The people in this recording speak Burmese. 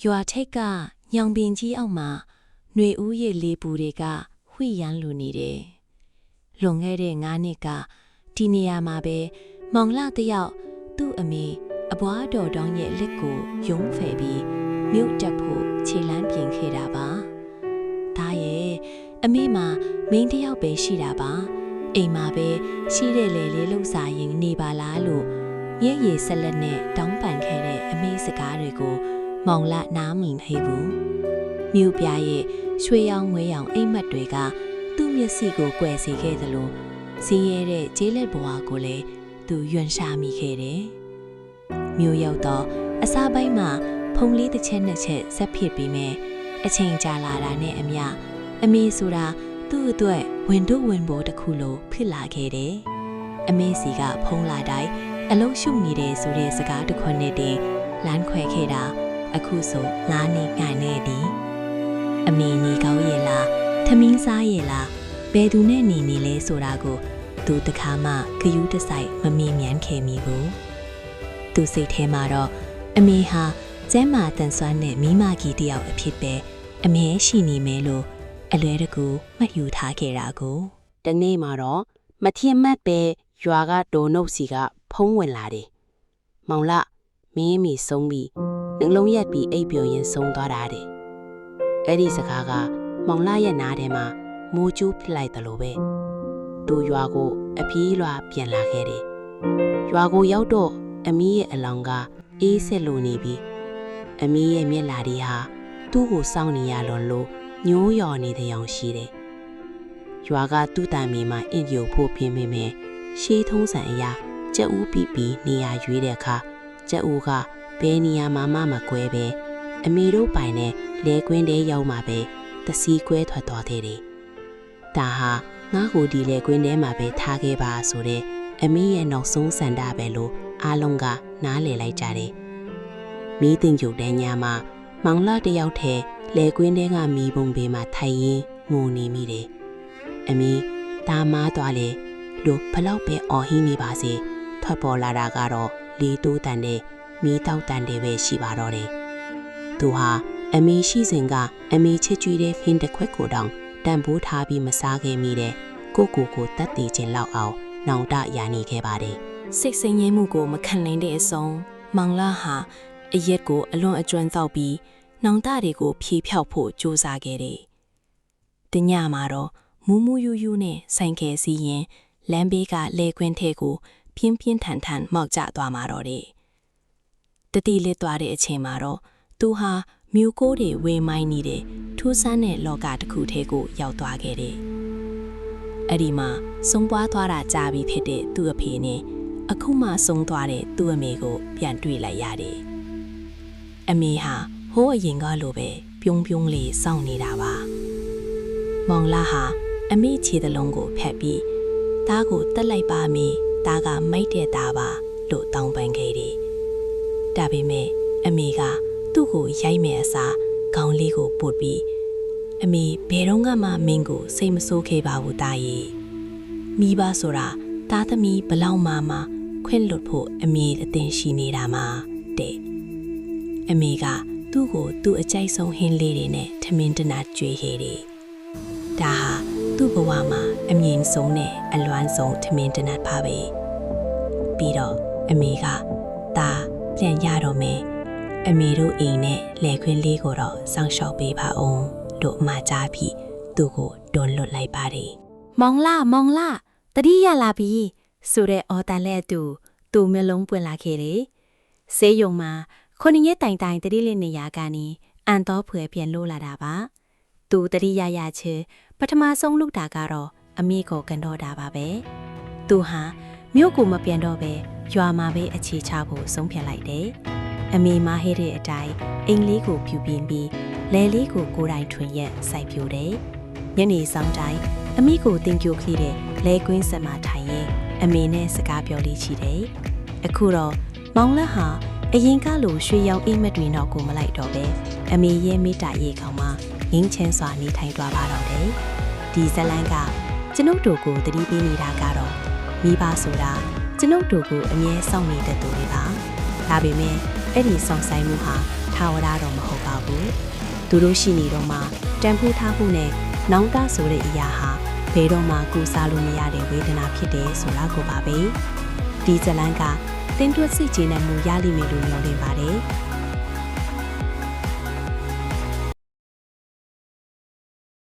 ရွာထိတ်ကညောင်ပင်ကြီးအောက်မှာຫນွေဦးရည်လေးပူတွေကဝှိရမ်းလူနေတယ်။လွန်ခဲ့တဲ့9နှစ်ကဒီနေရာမှာပဲမောင်လာတယောက်သူ့အမေအဘွားတော်တောင်းရဲ့လက်ကိုယုံဖယ်ပြီးမြို့တက်ဖို့ခြေလမ်းပြင်ခဲ့တာပါ။ဒါရဲ့အမေမှာမိန်းတယောက်ပဲရှိတာပါ။အိမ်မှာပဲရှိတဲ့လေလေးလှုပ်စာရင်နေပါလားလို့မျက်ရည်ဆက်လက်နဲ့တောင်းပန်ခဲ့တဲ့အမေစကားတွေကိုမောင်လာနားမလည်ဘူး။မြို့ပြရဲ့ရွှေရောင်ငွေရောင်အိမ်မက်တွေကသူ့မျက်စိကိုကွယ်စေခဲ့သလိုစင်းရဲတဲ့ကျေးလက်ဘဝကိုလည်းသူယွန်ရှာမိခဲ့တယ်။မြို့ရောက်တော့အစားပိုင်းမှာဖုံလေးတစ်ချက်နှစ်ချက်ဆက်ဖြစ်ပြီးမဲ့အချိန်ကြာလာတာနဲ့အမျှအမေဆိုတာသူ့အတွက်ဝင်တို့ဝင်ပေါ်တစ်ခုလိုဖြစ်လာခဲ့တယ်။အမေစီကဖုံးလာတိုင်းအလုံးရှုနေတယ်ဆိုတဲ့စကားတစ်ခွနဲ့တင်လမ်းခွဲခဲ့တာအခုဆို9နှစ်ငိုင်နေသည်အမေနေကောင်းရဲ့လားထမင်းစားရဲ့လားဘယ်သူနဲ့နေလဲဆိုတာကိုသူတခါမှဂယုတစိုက်မမြင်မြန်ခဲ့မိဘူးသူစိတ်ထဲမှာတော့အမေဟာကျမ်းမာတန်ဆွမ်းတဲ့မိမကြီးတယောက်အဖြစ်ပဲအမြဲရှိနေမယ်လို့အလွဲတကူမှတ်ယူထားခဲ့တာကိုတနေ့မှာတော့မထင်မှတ်ပဲရွာကဒေါ်နှုတ်စီကဖုံးဝင်လာတယ်မောင်လာမင်းအမေဆုံးပြီးနှလုံးရက်ပြီးအိပ်ပျော်ရင်ဆုံးသွားတာတဲ့အဲ့ဒီစကားကမောင်လာရဲ့နားထဲမှာမိုးကျူးဖြစ်လိုက်တယ်လို့ပဲသူရွာကိုအပြေးလွှာပြန်လာခဲ့တယ်ရွာကိုရောက်တော့အမီးရဲ့အလောင်းကအေးဆက်လိုနေပြီးအမီးရဲ့မျက်လာတွေဟာသူ့ကိုစောင့်နေရလို့ညိုးယော်နေတဲ့ရောင်ရှိတယ်ရွာကသူ့တန်မီမှာအင်ဂျီကိုဖို့ပြင်းမိမယ်ရှေးထုံးစံအရာကြက်ဦးပြီးနေရာရွေးတဲ့အခါကြက်ဦးကဘယ်နေရာမှမကွဲပဲအမေတို့ပိုင်တဲ့လဲကွင်းတဲရောက်မှပဲတစီကွဲထွက်သွားသေးတယ်။ဒါဟာငါ့ကိုဒီလဲကွင်းထဲမှာပဲထားခဲ့ပါဆိုတဲ့အမေရဲ့နောက်ဆုံးစန္ဒပဲလို့အားလုံးကနားလည်လိုက်ကြတယ်။မီးတင်ကြုတ်တဲ့ညမှာမောင်လာတယောက်ထဲလဲကွင်းထဲကမီးပုံပေမှာထိုင်ရင်းငိုနေမိတယ်။အမေဒါမားသွားလေလို့ဘလောက်ပဲအော်ဟင်းနေပါစေထွက်ပေါ်လာတာကတော့လေးတိုးတန်တဲ့မီးတောက်တန်တွေပဲရှိပါတော့တယ်။သူဟာအမေရှိစဉ်ကအမေချစ်ကြွေးတဲ့ဟင်းတစ်ခွက်ကိုတောင်တန်ဖိုးထားပြီးမစားခဲ့မိတဲ့ကိုတတ်တည်ခြင်းလောက်အောင်နောင်တရနေခဲ့ပါတယ်။စိတ်ဆင်းရဲမှုကိုမခံနိုင်တဲ့အဆုံးမောင်လာဟာအရက်ကိုအလွန်အကျွမ်းသောက်ပြီးနောင်တတွေကိုဖြေဖြောက်ဖို့ကြိုးစားခဲ့တယ်။တညမှာတော့မူးမူးယူးယူးနဲ့ဆိုင်ကယ်စီးရင်လမ်းဘေးကလဲခွင်းထဲကိုပြင်းပြင်းထန်ထန်မောက်ကျသွားမှာတော့တယ်။တတိလစ်သွားတဲ့အချိန်မှာတော့သူဟာမြို့ကိုးတွေဝေမိုင်းနေတဲ့ထူးဆန်းတဲ့လောကတစ်ခုထဲကိုရောက်သွားခဲ့တယ်။အဲ့ဒီမှာဆုံးပွားသွားတာကြာပြီဖြစ်တဲ့သူ့အဖေနဲ့အခုမှဆုံးသွားတဲ့သူ့အမေကိုပြန်တွေ့လိုက်ရတယ်။အမေဟာဟိုးအရင်ကလိုပဲပြုံးပြုံးလေးစောင့်နေတာပါ။မောင်လာဟာအမေခြေသလုံးကိုဖက်ပြီးသားကိုတက်လိုက်ပါမေသားကမိုက်တဲ့သားပါလို့တောင်းပန်ခဲ့တယ်။ဒါပေမဲ့အမေကသူ့ကိုရိုက်မယ်အစားခေါင်းလေးကိုပုတ်ပြီးအမေဘယ်တော့မှမင်းကိုစိတ်မဆိုးခဲ့ပါဘူးတာကြီးမိဘဆိုတာသားသမီးဘလောက်မှခွင့်လွတ်ဖို့အမေအသင်ရှိနေတာမှာတဲ့အမေကသူ့ကိုသူ့အကြိုက်ဆုံးဟင်းလေးတွေနဲ့ထမင်းတနာကြွေခဲ့တယ်ဒါဟာသူ့ဘဝမှာအမြင့်ဆုံးနဲ့အလွမ်းဆုံးထမင်းတနတ်ပါပဲပြီးတော့အမေကဒါပြန်ရတော့မယ်အမေတို့အိမ်နဲ့လယ်ခွင်းလေးကိုတော့စောင့်ရှောက်ပေးပါအောင်လို့အမကြားပြီးသူ့ကိုတွန်းလွတ်လိုက်ပါတယ်မောင်လာတတိရလာပြီဆိုတဲ့အော်တန်လက်သူမျက်လုံးပွင့်လာခဲ့တယ်ဆေးရုံမှာ9ရက်တိုင်တတိလနေရာကနေအန်တော်ဖွယ်ပြန်လို့လာတာပါသူတတိရချေပထမဆုံးလုပ်တာကတော့အမေကိုကန်တော့တာပါပဲသူဟာမြို့ကိုမပြန်တော့ပဲရွာမှာပဲအခြေချဖို့ဆုံးဖြတ်လိုက်တယ်အမေမဟဲတဲ့အတိုင်းအိမ်လေးကိုဖြူပြင်းပြီးလယ်လေးကိုကိုယ်တိုင်ထွင်ရက်စိုက်ပြိုတယ်ညနေဆောင်တိုင်းအမေကိုတင်ကြိုခဲ့တဲ့လယ်ကွင်းဆက်မှာထိုင်ရင်အမေနဲ့စကားပြောလေးရှိတယ်အခုတော့မောင်လက်ဟာအရင်ကလိုရွှေရောင်အိမ်မက်တွေတော့ကိုမလိုက်တော့ပဲအမေရဲ့မိတာရေခေါင်မှာငင်းချင်းစွာနေထိုင်သွားပါတော့တယ်ဒီဇလန်ကကျွန်ုပ်တို့ကိုတတိပေးနေတာကတော့မိဘဆိုတာကျွန်ုပ်တို့ကိုအမြဲစောင့်နေတဲ့သူတွေပါဒါပေမဲ့အဲ့ဒီဆောင်ဆိုင်မှုဟာထ ထာဝရတော့မဟုတ်ပါဘူးသူတို့ရှိနေတော့မှတန်ဖိုးထားမှုနဲ့နောင်တဆိုတဲ့အရာဟာဘယ်တော့မှကုစားလို့မရတဲ့ဝေဒနာဖြစ်တယ်ဆိုတာကိုပါပဲဒီဇလန်းကတင်းတွက်စိတ်ကျေနပ်မှုရလိမ့်မယ်လို့မျှော်လင့်ပါတယ်